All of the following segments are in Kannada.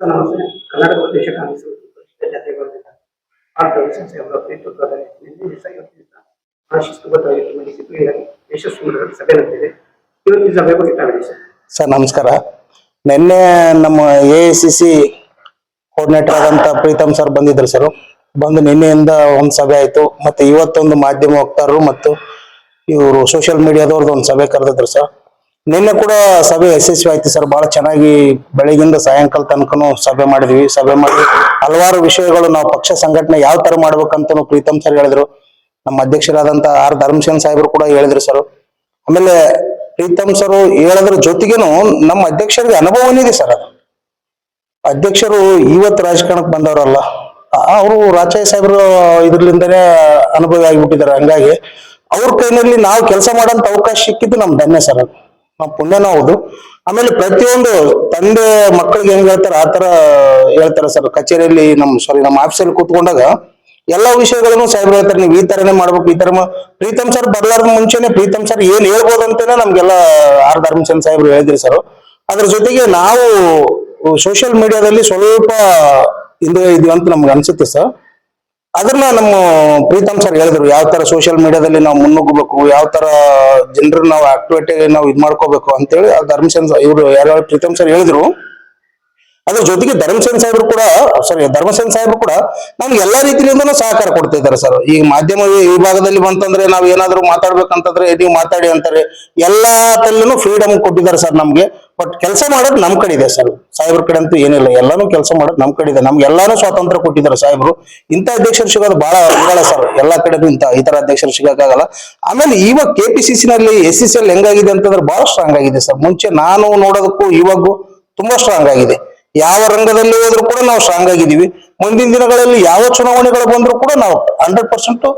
ನಮಸ್ತೆ. ಕರ್ನಾಟಕ ಪ್ರದೇಶ ಕಾಂಗ್ರೆಸ್ ಪರಿಶಿಷ್ಟ ಜಾತಿಗಳ ಆಡಳಿತ ಸೇವೆಗಳ ನೇತೃತ್ವದಲ್ಲಿ ನಿನ್ನೆ ದಿವಸ ಇವತ್ತು ದಿವಸ ಬಹಳ ಶಿಸ್ತುಬದ್ಧವಾಗಿ ಡಿಸಿಪ್ಲಿನ್ ಯಶಸ್ವಿ ಸಭೆ ನಡೆದಿದೆ. ಇವತ್ತಿನ ಸಭೆ ಬಗ್ಗೆ ತಾವೇಳಿ ಸರ್. ಸರ್ ನಮಸ್ಕಾರ. ನಿನ್ನೆ ನಮ್ಮ AICC ಕೋಆರ್ಡಿನೇಟರ್ ಆದಂತ ಪ್ರೀತಮ್ ಸರ್ ಬಂದಿದ್ರು ಸರ್. ಬಂದು ನಿನ್ನೆಯಿಂದ ಒಂದು ಸಭೆ ಆಯ್ತು. ಮತ್ತೆ ಇವತ್ತೊಂದು ಮಾಧ್ಯಮ ವಕ್ತಾರರು ಮತ್ತು ಇವರು ಸೋಷಿಯಲ್ ಮೀಡಿಯಾದವ್ರದ್ದು ಒಂದು ಸಭೆ ಕರೆದಿದ್ರು ಸರ್. ನಿನ್ನೆ ಕೂಡ ಸಭೆ ಯಶಸ್ವಿ ಆಯ್ತು ಸರ್. ಬಹಳ ಚೆನ್ನಾಗಿ ಬೆಳಗಿಂದ ಸಾಯಂಕಾಲ ತನಕನೂ ಸಭೆ ಮಾಡಿದ್ವಿ. ಸಭೆ ಮಾಡಿ ಹಲವಾರು ವಿಷಯಗಳು ನಾವು ಪಕ್ಷ ಸಂಘಟನೆ ಯಾವ ತರ ಮಾಡ್ಬೇಕಂತನೂ ಪ್ರೀತಮ್ ಸರ್ ಹೇಳಿದ್ರು. ನಮ್ಮ ಅಧ್ಯಕ್ಷರಾದಂತ ಆರ್ ಧರ್ಮಸೇನ್ ಸಾಹೇಬರು ಕೂಡ ಹೇಳಿದ್ರು ಸರ್. ಆಮೇಲೆ ಪ್ರೀತಮ್ ಸರ್ ಹೇಳೋದ್ರ ಜೊತೆಗೇನು ನಮ್ಮ ಅಧ್ಯಕ್ಷರಿಗೆ ಅನುಭವನೇ ಇದೆ ಸರ್. ಅದು ಅಧ್ಯಕ್ಷರು ಇವತ್ತು ರಾಜಕಾರಣಕ್ಕೆ ಬಂದವರಲ್ಲ, ಅವರು ರಾಜಾಯಿ ಸಾಹೇಬರು ಇದ್ರಲಿಂದನೇ ಅನುಭವಿ ಆಗಿಬಿಟ್ಟಿದ್ದಾರೆ. ಹಂಗಾಗಿ ಅವ್ರ ಕೈನಲ್ಲಿ ನಾವು ಕೆಲಸ ಮಾಡೋಂತ ಅವಕಾಶ ಸಿಕ್ಕಿದ್ದು ನಮ್ ಧನ್ಯ ಸರ್. ಅದು ನಾವು ಪುಣ್ಯನೂ ಹೌದು. ಆಮೇಲೆ ಪ್ರತಿಯೊಂದು ತಂದೆ ಮಕ್ಕಳಿಗೆ ಹೆಂಗ್ ಹೇಳ್ತಾರೆ ಆತರ ಹೇಳ್ತಾರೆ ಸರ್. ಕಚೇರಿಯಲ್ಲಿ ನಮ್ಮ ಆಫೀಸಲ್ಲಿ ಕೂತ್ಕೊಂಡಾಗ ಎಲ್ಲಾ ವಿಷಯಗಳನ್ನು ಸಾಹೇಬ್ರು ಹೇಳ್ತಾರೆ, ನೀವು ಈ ತರನೇ ಮಾಡ್ಬೇಕು, ಈ ತರ ಪ್ರೀತಮ್ ಸರ್ ಬರ್ಲಾರ್ದ ಮುಂಚೆನೆ ಪ್ರೀತಮ್ ಸರ್ ಏನ್ ಹೇಳ್ಬೋದು ಅಂತಾನೆ ನಮ್ಗೆಲ್ಲ ಆರ್ ಧರ್ಮಚಂದ್ ಸಾಹೇಬ್ರು ಹೇಳಿದ್ರಿ ಸರ್. ಅದ್ರ ಜೊತೆಗೆ ನಾವು ಸೋಷಿಯಲ್ ಮೀಡಿಯಾದಲ್ಲಿ ಸ್ವಲ್ಪ ಹಿಂದೆ ಇದೀವಿ ಅಂತ ನಮ್ಗೆ ಅನ್ಸುತ್ತೆ ಸರ್. ಅದನ್ನ ನಮ್ಮ ಪ್ರೀತಮ್ ಸರ್ ಹೇಳಿದ್ರು, ಯಾವ ತರ ಸೋಷಿಯಲ್ ಮೀಡಿಯಾದಲ್ಲಿ ನಾವು ಮುನ್ನುಗ್ಗಬೇಕು, ಯಾವ ತರ ಜನರನ್ನ ನಾವು ಆಕ್ಟಿವಿಟಿ ನಾವು ಇದ್ ಮಾಡ್ಕೋಬೇಕು ಅಂತೇಳಿ ಧರ್ಮಸೇನ್ ಇವರು ಯಾರು ಪ್ರೀತಮ್ ಸರ್ ಹೇಳಿದ್ರು. ಅದ್ರ ಜೊತೆಗೆ ಧರ್ಮಸೇನ್ ಸಾಹೇಬರು ಕೂಡ ನಮ್ಗೆ ಎಲ್ಲಾ ರೀತಿಯಿಂದನೂ ಸಹಕಾರ ಕೊಡ್ತಾ ಇದ್ದಾರೆ ಸರ್. ಈಗ ಮಾಧ್ಯಮ ವಿಭಾಗದಲ್ಲಿ ಬಂತಂದ್ರೆ ನಾವ್ ಏನಾದ್ರು ಮಾತಾಡ್ಬೇಕಂತಂದ್ರೆ ನೀವು ಮಾತಾಡಿ ಅಂತಾರೆ. ಎಲ್ಲಾ ತಲ್ಲೂ ಫ್ರೀಡಮ್ ಕೊಟ್ಟಿದ್ದಾರೆ ಸರ್ ನಮ್ಗೆ. ಬಟ್ ಕೆಲಸ ಮಾಡೋದು ನಮ್ ಕಡೆ ಇದೆ ಸರ್. ಸಾಹೇಬ್ರ ಕಡೆ ಅಂತೂ ಏನಿಲ್ಲ, ಎಲ್ಲಾನು ಕೆಲಸ ಮಾಡೋದು ನಮ್ ಕಡೆ ಇದೆ. ನಮ್ಗೆ ಎಲ್ಲಾನು ಸ್ವಾತಂತ್ರ್ಯ ಕೊಟ್ಟಿದ್ದಾರೆ ಸಾಹೇಬ್ರು. ಇಂಥ ಅಧ್ಯಕ್ಷರು ಸಿಗೋದು ಬಹಳ ವಿರಳ ಸರ್. ಎಲ್ಲಾ ಕಡೆನೂ ಈ ತರ ಅಧ್ಯಕ್ಷರು ಸಿಗಕ್ಕಾಗಲ್ಲ. ಆಮೇಲೆ ಇವಾಗ KPCC ನಲ್ಲಿ SCCL ಹೆಂಗಾಗಿದೆ ಅಂತಂದ್ರೆ ಬಹಳ ಸ್ಟ್ರಾಂಗ್ ಆಗಿದೆ ಸರ್. ಮುಂಚೆ ನಾನು ನೋಡೋದಕ್ಕೂ ಇವಾಗೂ ತುಂಬಾ ಸ್ಟ್ರಾಂಗ್ ಆಗಿದೆ. ಯಾವ ರಂಗದಲ್ಲಿ ಹೋದ್ರೂ ಕೂಡ ನಾವು ಸ್ಟ್ರಾಂಗ್ ಆಗಿದ್ದೀವಿ. ಮುಂದಿನ ದಿನಗಳಲ್ಲಿ ಯಾವ ಚುನಾವಣೆಗಳು ಬಂದರೂ ಕೂಡ ನಾವು 100%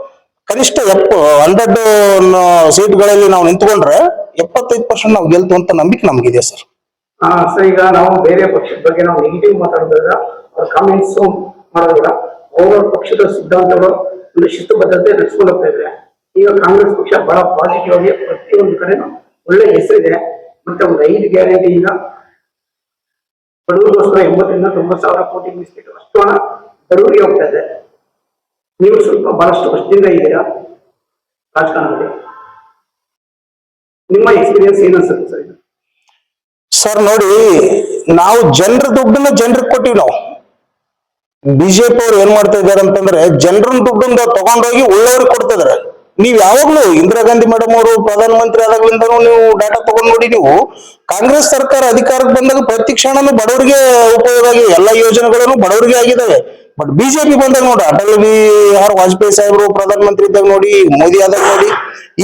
ಕನಿಷ್ಠ 100 ಸೀಟ್ಗಳಲ್ಲಿ ನಾವು ನಿಂತ್ಕೊಂಡ್ರೆ 75% ನಾವು ಗೆಲ್ತು ಅಂತ ನಂಬಿಕೆ ನಮಗಿದೆ ಸರ್. ಸರ್, ಈಗ ನಾವು ಬೇರೆ ಪಕ್ಷದ ಬಗ್ಗೆ ನಾವು ನೆಗೆಟಿವ್ ಮಾತಾಡಿದಾಗ ಅವ್ರ ಕಾಮೆಂಟ್ಸ್ ಮಾಡೋದಿಲ್ಲ. ಅವರ ಪಕ್ಷದ ಸಿದ್ಧಾಂತಗಳು ಒಂದು ಶಿಸ್ತುಬದ್ಧತೆ ನಡೆಸ್ಕೊಂಡು ಹೋಗ್ತಾ ಇದ್ರೆ, ಈಗ ಕಾಂಗ್ರೆಸ್ ಪಕ್ಷ ಬಹಳ ಪಾಸಿಟಿವ್ ಆಗಿ ಪ್ರತಿಯೊಂದು ಕಡೆ ಒಳ್ಳೆ ಹೆಸರಿದೆ. ಮತ್ತೆ ಒಂದು 5 ಗ್ಯಾರಂಟಿ ಈಗ ಬಡವರಿಗೋಸ್ಕರ 80,000 to 90,000 ಕೋಟಿ ಮೀಸಲಿಟ್ಟು ಅಷ್ಟು ಹಣ ಬಡವರಿಗೆ ಹೋಗ್ತಾ ಇದೆ. ನೀವು ಸ್ವಲ್ಪ ಬಹಳಷ್ಟು ವರ್ಷದಿಂದ ಇದ್ದೀರಾ ರಾಜಕಾರಣದಲ್ಲಿ, ನಿಮ್ಮ ಎಕ್ಸ್ಪೀರಿಯನ್ಸ್ ಏನು ಅನ್ಸುತ್ತೆ ಸರ್? ಸರ್ ನೋಡಿ, ನಾವು ಜನರ ದುಡ್ಡನ್ನ ಜನರಿಗೆ ಕೊಟ್ಟಿವಿ. ನಾವು ಬಿಜೆಪಿ ಅವ್ರು ಏನ್ ಮಾಡ್ತಾ ಇದಾರೆ ಅಂತಂದ್ರೆ ಜನರನ್ನ ದುಡ್ಡನ್ನ ತಗೊಂಡೋಗಿ ಉಳ್ಳವ್ರಿಗೆ ಕೊಡ್ತಾ ಇದಾರೆ. ನೀವ್ ಯಾವಾಗ್ಲೂ ಇಂದಿರಾ ಗಾಂಧಿ ಮೇಡಮ್ ಅವರು ಪ್ರಧಾನಮಂತ್ರಿ ಆದಾಗ್ಲಿಂದನೂ ನೀವು ಡಾಟಾ ತಗೊಂಡ್ ನೋಡಿ. ನೀವು ಕಾಂಗ್ರೆಸ್ ಸರ್ಕಾರ ಅಧಿಕಾರಕ್ಕೆ ಬಂದಾಗ ಪ್ರತಿ ಕ್ಷಣನೂ ಬಡವರಿಗೆ ಉಪಯೋಗ ಆಗಿ ಎಲ್ಲಾ ಯೋಜನೆಗಳನ್ನು ಬಡವರಿಗೆ ಆಗಿದ್ದಾವೆ. ಬಟ್ ಬಿಜೆಪಿ ಬಂದಾಗ ನೋಡಿ, ಅಟಲ್ ಬಿಹಾರಿ ವಾಜಪೇಯಿ ಸಾಹೇಬರು ಪ್ರಧಾನಮಂತ್ರಿ ಇದ್ದಾಗ ನೋಡಿ, ಮೋದಿ ಆದಾಗ ನೋಡಿ,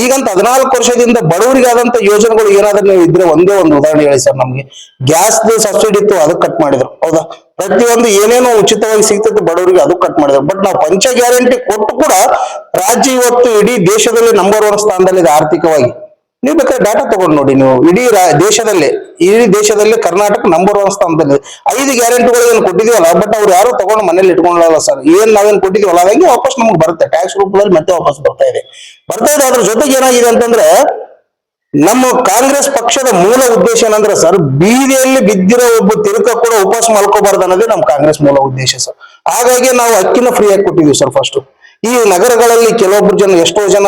ಈಗಂತ 14 ವರ್ಷದಿಂದ ಬಡವರಿಗೆ ಆದಂತ ಯೋಜನೆಗಳು ಏನಾದ್ರೂ ನೀವು ಇದ್ರೆ ಒಂದೇ ಒಂದು ಉದಾಹರಣೆ ಹೇಳಿ ಸರ್. ನಮ್ಗೆ ಗ್ಯಾಸ್ ಸಬ್ಸಿಡಿ ಇತ್ತು, ಅದಕ್ಕೆ ಕಟ್ ಮಾಡಿದ್ರು, ಹೌದಾ? ಪ್ರತಿಯೊಂದು ಏನೇನೋ ಉಚಿತವಾಗಿ ಸಿಗ್ತೈತೆ ಬಡವರಿಗೆ, ಅದು ಕಟ್ ಮಾಡಿದ್ರು. ಬಟ್ ನಾವು ಪಂಚ ಗ್ಯಾರಂಟಿ ಕೊಟ್ಟು ಕೂಡ ರಾಜ್ಯ ಇವತ್ತು ಇಡೀ ದೇಶದಲ್ಲಿ ನಂಬರ್ 1 ಸ್ಥಾನದಲ್ಲಿದೆ ಆರ್ಥಿಕವಾಗಿ. ನೀವು ಬೇಕಾದ್ರೆ ಡಾಟಾ ತಗೊಂಡು ನೋಡಿ. ನೀವು ಇಡೀ ದೇಶದಲ್ಲಿ ಕರ್ನಾಟಕ ನಂಬರ್ 1 ಸ್ಥಾನದಲ್ಲಿದೆ. 5 ಗ್ಯಾರಂಟಿಗಳು ಏನು ಕೊಟ್ಟಿದೀವಲ್ಲ, ಬಟ್ ಅವ್ರು ಯಾರು ತಗೊಂಡು ಮನೇಲಿ ಇಟ್ಕೊಳ್ಳಲ್ಲ ಸರ್. ನಾವೇನ್ ಕೊಟ್ಟಿದೀವಲ್ಲ ಅದಂಗೆ ವಾಪಸ್ ನಮ್ಗೆ ಬರುತ್ತೆ, ಟ್ಯಾಕ್ಸ್ ರೂಪದಲ್ಲಿ ಮತ್ತೆ ವಾಪಸ್ ಬರ್ತಾ ಇದೆ. ಅದ್ರ ಜೊತೆಗೆ ಏನಾಗಿದೆ ಅಂತಂದ್ರೆ, ನಮ್ಮ ಕಾಂಗ್ರೆಸ್ ಪಕ್ಷದ ಮೂಲ ಉದ್ದೇಶ ಏನಂದ್ರೆ ಸರ್, ಬೀದಿಯಲ್ಲಿ ಬಿದ್ದಿರೋ ಒಬ್ಬ ತಿರುಕ ಕೂಡ ಉಪವಾಸ ಮಲ್ಕೋಬಾರ್ದು ಅನ್ನೋದೇ ನಮ್ಮ ಕಾಂಗ್ರೆಸ್ ಮೂಲ ಉದ್ದೇಶ ಸರ್. ಹಾಗಾಗಿ ನಾವು ಅಕ್ಕಿನ ಫ್ರೀ ಆಗಿ ಕೊಟ್ಟಿದೀವಿ ಸರ್. ಫಸ್ಟ್ ಈ ನಗರಗಳಲ್ಲಿ ಕೆಲವೊಬ್ರು ಜನ, ಎಷ್ಟೋ ಜನ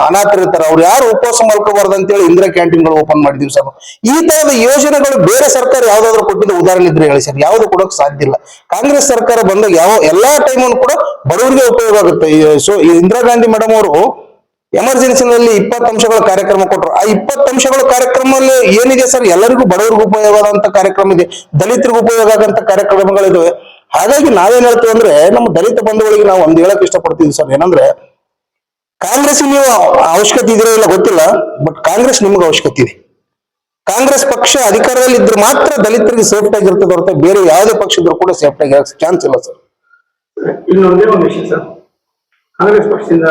ಅನಾಥರಿರ್ತಾರೆ, ಅವ್ರು ಯಾರು ಉಪವಾಸ ಮಲ್ಕೋಬಾರ್ದು ಅಂತೇಳಿ ಇಂದಿರಾ ಕ್ಯಾಂಟೀನ್ಗಳು ಓಪನ್ ಮಾಡಿದೀವಿ ಸರ್. ಈ ತರದ ಯೋಜನೆಗಳು ಬೇರೆ ಸರ್ಕಾರ ಯಾವ್ದಾದ್ರು ಕೊಟ್ಟಿದ್ದ ಉದಾಹರಣೆ ಇದ್ರೆ ಹೇಳಿ ಸರ್. ಯಾವ್ದು ಕೊಡೋಕೆ ಸಾಧ್ಯ ಇಲ್ಲ. ಕಾಂಗ್ರೆಸ್ ಸರ್ಕಾರ ಬಂದಾಗ ಎಲ್ಲಾ ಟೈಮನ್ನು ಕೂಡ ಬಡವರಿಗೆ ಉಪಯೋಗ ಆಗುತ್ತೆ. ಸೊ ಇಂದಿರಾ ಗಾಂಧಿ ಮೇಡಮ್ ಅವರು ಎಮರ್ಜೆನ್ಸಿನಲ್ಲಿ 20 ಅಂಶಗಳ ಕಾರ್ಯಕ್ರಮ ಕೊಟ್ಟರು. ಆ 20 ಅಂಶಗಳ ಕಾರ್ಯಕ್ರಮದಲ್ಲಿ ಏನಿದೆ ಸರ್, ಎಲ್ಲರಿಗೂ ಬಡವರಿಗೂ ಉಪಯೋಗ ಆದಂತ ಕಾರ್ಯಕ್ರಮ ಇದೆ, ದಲಿತರಿಗೂ ಉಪಯೋಗ ಆಗಂತ ಕಾರ್ಯಕ್ರಮಗಳಿದಾವೆ. ಹಾಗಾಗಿ ನಾವೇನ್ ಹೇಳ್ತೀವಿ ಅಂದ್ರೆ, ನಮ್ಮ ದಲಿತ ಬಂಧುಗಳಿಗೆ ನಾವು ಒಂದು ಹೇಳಕ್ ಇಷ್ಟಪಡ್ತೀವಿ ಸರ್. ಏನಂದ್ರೆ, ಕಾಂಗ್ರೆಸ್ ನೀವು ಅವಶ್ಯಕತೆ ಇದೆಯೋ ಇಲ್ಲ ಗೊತ್ತಿಲ್ಲ, ಬಟ್ ಕಾಂಗ್ರೆಸ್ ನಿಮ್ಗೆ ಅವಶ್ಯಕತೆ ಇದೆ. ಕಾಂಗ್ರೆಸ್ ಪಕ್ಷ ಅಧಿಕಾರದಲ್ಲಿ ಇದ್ರೆ ಮಾತ್ರ ದಲಿತರಿಗೆ ಸೇಫ್ಟಿ ಆಗಿರ್ತದೆ ಹೊರತು ಬೇರೆ ಯಾವುದೇ ಪಕ್ಷ ಇದ್ರೂ ಕೂಡ ಸೇಫ್ಟಿ ಆಗಿರಕ್ಕೆ ಚಾನ್ಸ್ ಇಲ್ಲ ಸರ್. ಇನ್ನೊಂದೇ ಒಂದು ವಿಷಯ ಸರ್, ಕಾಂಗ್ರೆಸ್ ಪಕ್ಷದಿಂದ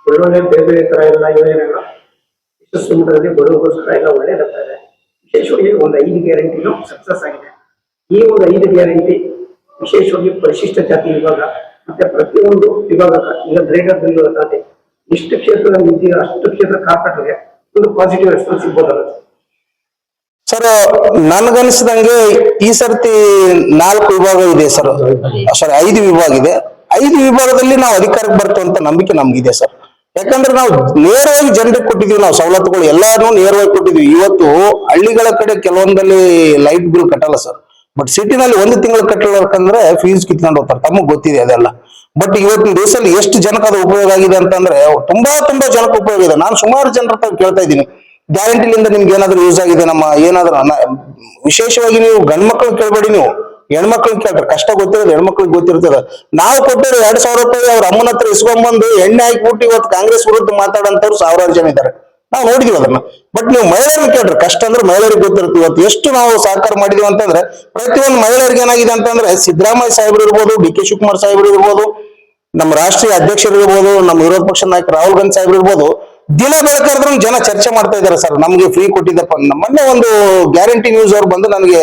ಒಳ್ಳೊಳ್ಳೆ ಬೇರೆ ಬೇರೆ ತರ ಎಲ್ಲ ಯೋಜನೆಗಳು ಯಶಸ್ವಿ ಮಟ್ಟದಲ್ಲಿ ಬಡವರಿಗೋಸ್ಕರ ಎಲ್ಲ ಒಳ್ಳೇದಾಗ್ತಾ ಇದೆ. ವಿಶೇಷವಾಗಿ ಒಂದು 5 ಗ್ಯಾರಂಟಿನೂ ಸಕ್ಸಸ್ ಆಗಿದೆ. ಈ ಒಂದು 5 ಗ್ಯಾರಂಟಿ ವಿಶೇಷವಾಗಿ ಪರಿಶಿಷ್ಟ ಜಾತಿ ವಿಭಾಗ ಮತ್ತೆ ಪ್ರತಿಯೊಂದು ವಿಭಾಗ, ಈಗ ಗ್ರೇಟರ್ ಖಾತೆ ಎಷ್ಟು ಕ್ಷೇತ್ರದಲ್ಲಿ ನಿಂತಿದೆ ಅಷ್ಟು ಕ್ಷೇತ್ರ ಕಾರ್ಪೊರೇಟರ್ಗೆ ಒಂದು ಪಾಸಿಟಿವ್ ರೆಸ್ಪಾನ್ಸ್ ಸಿಗ್ಬೋದಲ್ಲ ಸರ್ ನನ್ಗನ್ಸಿದಂಗೆ ಈ ಸರ್ತಿ 4 ವಿಭಾಗ ಇದೆ ಸರ್. ಸರ್ 5 ವಿಭಾಗ ಇದೆ. 5 ವಿಭಾಗದಲ್ಲಿ ನಾವು ಅಧಿಕಾರಕ್ಕೆ ಬರ್ತೇವೆ ಅಂತ ನಂಬಿಕೆ ನಮ್ಗಿದೆ ಸರ್. ಯಾಕಂದ್ರೆ ನಾವು ನೇರವಾಗಿ ಜನರಿಗೆ ಕೊಟ್ಟಿದೀವಿ, ನಾವು ಸವಲತ್ತುಗಳು ಎಲ್ಲಾನು ನೇರವಾಗಿ ಕೊಟ್ಟಿದೀವಿ. ಇವತ್ತು ಹಳ್ಳಿಗಳ ಕಡೆ ಕೆಲವೊಂದಲ್ಲಿ ಲೈಟ್ ಬಿಲ್ ಕಟ್ಟಲ್ಲ ಸರ್, ಬಟ್ ಸಿಟಿನಲ್ಲಿ 1 ತಿಂಗಳು ಕಟ್ಟಬೇಕಂದ್ರೆ ಫೀಸ್ ಕಿತ್ಕೊಂಡು ಹೋಗ್ತಾರೆ, ತಮಗ್ ಗೊತ್ತಿದೆ ಅದೆಲ್ಲ. ಬಟ್ ಇವತ್ತಿನ ದೇಶದಲ್ಲಿ ಎಷ್ಟು ಜನಕ್ಕೆ ಅದು ಉಪಯೋಗ ಆಗಿದೆ ಅಂತಂದ್ರೆ ತುಂಬಾ ಜನಕ್ಕೆ ಉಪಯೋಗ ಇದೆ. ನಾನು ಸುಮಾರು ಜನರ ಹತ್ರ ಕೇಳ್ತಾ ಇದ್ದೀನಿ, ಗ್ಯಾರಂಟಿಲಿಂದ ನಿಮ್ಗೆ ಏನಾದ್ರು ಯೂಸ್ ಆಗಿದೆ ನಮ್ಮ ಏನಾದ್ರು ವಿಶೇಷವಾಗಿ ನೀವು ಗಂಡ್ ಮಕ್ಳನ್ನ ಕೇಳಬೇಡಿ, ನೀವು ಹೆಣ್ಮಕ್ಳನ್ನ ಕೇಳ್ತಾರೆ. ಕಷ್ಟ ಗೊತ್ತಿರೋದು ಹೆಣ್ಮಕ್ಳಿಗೆ ಗೊತ್ತಿರ್ತದೆ. ನಾವು ಕೊಟ್ಟಿರೋ 2,000 ರೂಪಾಯಿ ಅವ್ರ ಅಮ್ಮನ ಹತ್ರ ಇಸ್ಕೊಂಡ್ಬಂದು ಎಣ್ಣೆ ಹಾಕಿಬಿಟ್ಟು ಇವತ್ತು ಕಾಂಗ್ರೆಸ್ ವಿರುದ್ಧ ಮಾತಾಡೋಂಥವ್ರು 1000 ಜನ ಇದ್ದಾರೆ. ನಾವು ನೋಡಿದೀವಿ ಅದನ್ನ. ಬಟ್ ನೀವು ಮಹಿಳೆಯರಿಗೆ ಕೇಳ್ರಿ, ಕಷ್ಟ ಅಂದ್ರೆ ಮಹಿಳೆಯರಿಗೆ ಗೊತ್ತಿರುತ್ತೆ. ಇವತ್ತು ಎಷ್ಟು ನಾವು ಸಹಕಾರ ಮಾಡಿದೀವಿ ಅಂತಂದ್ರೆ ಪ್ರತಿಯೊಂದು ಮಹಿಳೆಯರಿಗೆ ಏನಾಗಿದೆ ಅಂತಂದ್ರೆ ಸಿದ್ದರಾಮಯ್ಯ ಸಾಹೇಬ್ರು ಇರ್ಬೋದು, ಡಿ ಕೆ ಶಿವಕುಮಾರ್ ಸಾಹೇಬ್ರು ಇರ್ಬೋದು, ನಮ್ಮ ರಾಷ್ಟ್ರೀಯ ಅಧ್ಯಕ್ಷರು ಇರ್ಬೋದು, ನಮ್ಮ ವಿರೋಧ ಪಕ್ಷ ನಾಯಕ ರಾಹುಲ್ ಗಾಂಧಿ ಸಾಹೇಬ್ರು ಇರ್ಬೋದು, ದಿನ ಬೆಳಕರಿದ್ರು ಜನ ಚರ್ಚೆ ಮಾಡ್ತಾ ಇದ್ದಾರೆ ಸರ್, ನಮ್ಗೆ ಫ್ರೀ ಕೊಟ್ಟಿದ್ದಪ್ಪ. ಮೊನ್ನೆ ಒಂದು ಗ್ಯಾರಂಟಿ ನ್ಯೂಸ್ ಅವ್ರು ಬಂದು ನನಗೆ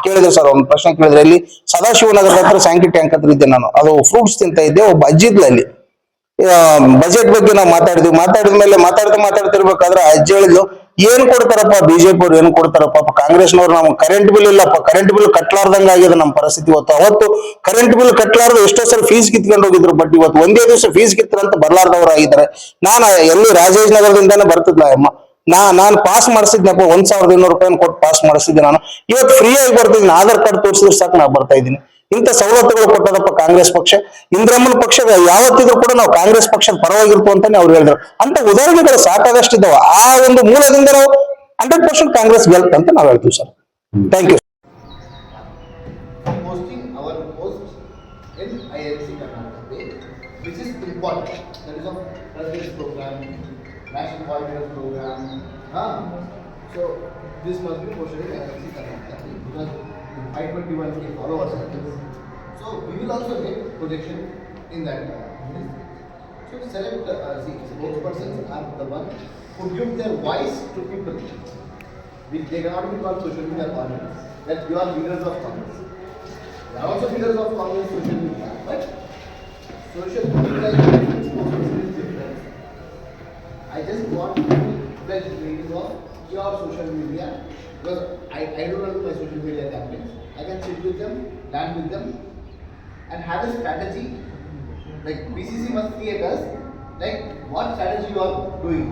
ಕೇಳಿದ್ರು ಸರ್, ಒಂದು ಪ್ರಶ್ನೆ ಕೇಳಿದ್ರೆ, ಇಲ್ಲಿ ಸದಾಶಿವನಗರದ ಹತ್ರ ಸ್ಯಾಂಕಿ ಟ್ಯಾಂಕ್ ಹತ್ರ ಇದ್ದೆ ನಾನು, ಅದು ಫ್ರೂಟ್ಸ್ ತಿಂತ ಇದ್ದೆ. ಒಬ್ಬ ಅಜ್ಜಿದ್ಲ ಅಲ್ಲಿ ಬಜೆಟ್ ಬಗ್ಗೆ ನಾವು ಮಾತಾಡಿದ ಮೇಲೆ ಮಾತಾಡ್ತಿರ್ಬೇಕಾದ್ರೆ ಅಜ್ಜಿ ಹೇಳಿದ್ಲು, ಏನ್ ಕೊಡ್ತಾರಪ್ಪ ಬಿಜೆಪಿ ಅವ್ರು, ಏನ್ ಕೊಡ್ತಾರಪ್ಪ, ಕಾಂಗ್ರೆಸ್ನವ್ರು ನಮ್ಗೆ ಕರೆಂಟ್ ಬಿಲ್ ಇಲ್ಲಪ್ಪ, ಕರೆಂಟ್ ಬಿಲ್ ಕಟ್ಲಾರ್ದಂಗ ಆಗಿದೆ ನಮ್ಮ ಪರಿಸ್ಥಿತಿ. ಅವತ್ತು ಕರೆಂಟ್ ಬಿಲ್ ಕಟ್ಲಾರ್ದು ಎಷ್ಟೋ ಸಲ ಫೀಸ್ ಕಿತ್ಕೊಂಡು ಹೋಗಿದ್ರು, ಬಟ್ ಇವತ್ತು ಒಂದೇ ದಿವಸ ಫೀಸ್ ಕಿತ್ತರಂತ ಬರ್ಲಾರ್ದವ್ರು ಆಗಿದ್ದಾರೆ. ನಾನು ಎಲ್ಲಿ ರಾಜೇಶ್ ನಗರದಿಂದಾನೆ ಬರ್ತಿದ್ಲ ಅಮ್ಮ, ನಾನು ಪಾಸ್ ಮಾಡಿಸಿದ್ನಪ್ಪ, 1,200 ರೂಪಾಯಿ ಕೊಟ್ಟು ಪಾಸ್ ಮಾಡಿಸಿದ್ದೆ. ನಾನು ಇವತ್ತು ಫ್ರೀ ಆಗಿ ಬರ್ತಿದ್ದೀನಿ, ಆಧಾರ್ ಕಾರ್ಡ್ ತೋರಿಸಿದ್ರೆ ಸಾಕು ನಾ ಬರ್ತಾ ಇದ್ದೀನಿ. ಇಂಥ ಸವಲತ್ತುಗಳು ಕೊಟ್ಟದಪ್ಪ ಕಾಂಗ್ರೆಸ್ ಪಕ್ಷ. ಇಂದ್ರಮ್ಮನ ಪಕ್ಷ ಯಾವತ್ತಿದ್ರು ಕೂಡ ನಾವು ಕಾಂಗ್ರೆಸ್ ಪಕ್ಷದ ಪರವಾಗಿರ್ತು ಅಂತಾನೆ ಅವ್ರು ಹೇಳಿದ್ರು. ಅಂತ ಉದಾಹರಣೆಗಳು ಸಾಕಾದಷ್ಟು ಇದ್ದಾವ. ಆ ಒಂದು ಮೂಲದಿಂದ ನಾವು 100% ಕಾಂಗ್ರೆಸ್ ಗೆಲ್ತ ಅಂತ ನಾವು ಹೇಳ್ತೀವಿ sir. Thank you. Hosting our hosts in ILC Karnataka Day, which is important. There is a President's program, National Coordinators program. So this must be hosted in ILC Karnataka Day because 521K followers are there. So we will also get projection in that. So select spokespersons are the one who give their voice to people. They cannot be called social media corners. That you are leaders of Congress. They are also leaders of Congress social media, but social media is different. I just want to pledge meeting of your social media because I don't know my social media campaigns. I can sit with them, plan with them, and have a strategy. Like BCC must create us, like what strategy you are doing.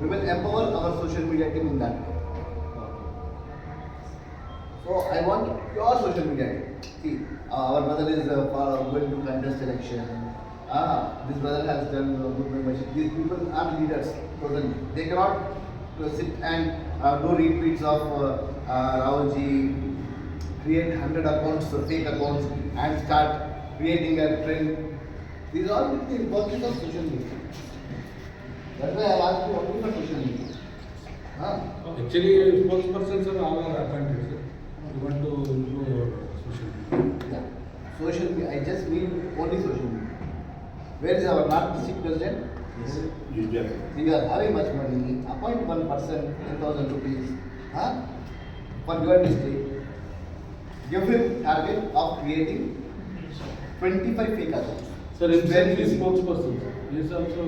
We will empower our social media team in that way. So I want your social media team. See, our brother is going to contest election. This brother has done good membership. These people are leaders. Totally, they cannot sit and do retweets of Rahulji, create 100 accounts, fake accounts, and start creating a trend. These are all the importance of social media. That's why I asked you only for social media. Actually, spokespersons are all our appointed. You want to improve your social media. Yeah. Social media. I just mean only social media. Where is our North District President? Yes. If you are having much money, appoint one person, 10,000 rupees, for your district. Give him target of creating 25 fake accounts. Sir, it's very spokesperson. He is also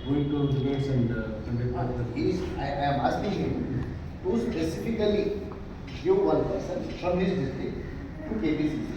going to debates and conduct. I am asking him to specifically give one person from his district to KPCC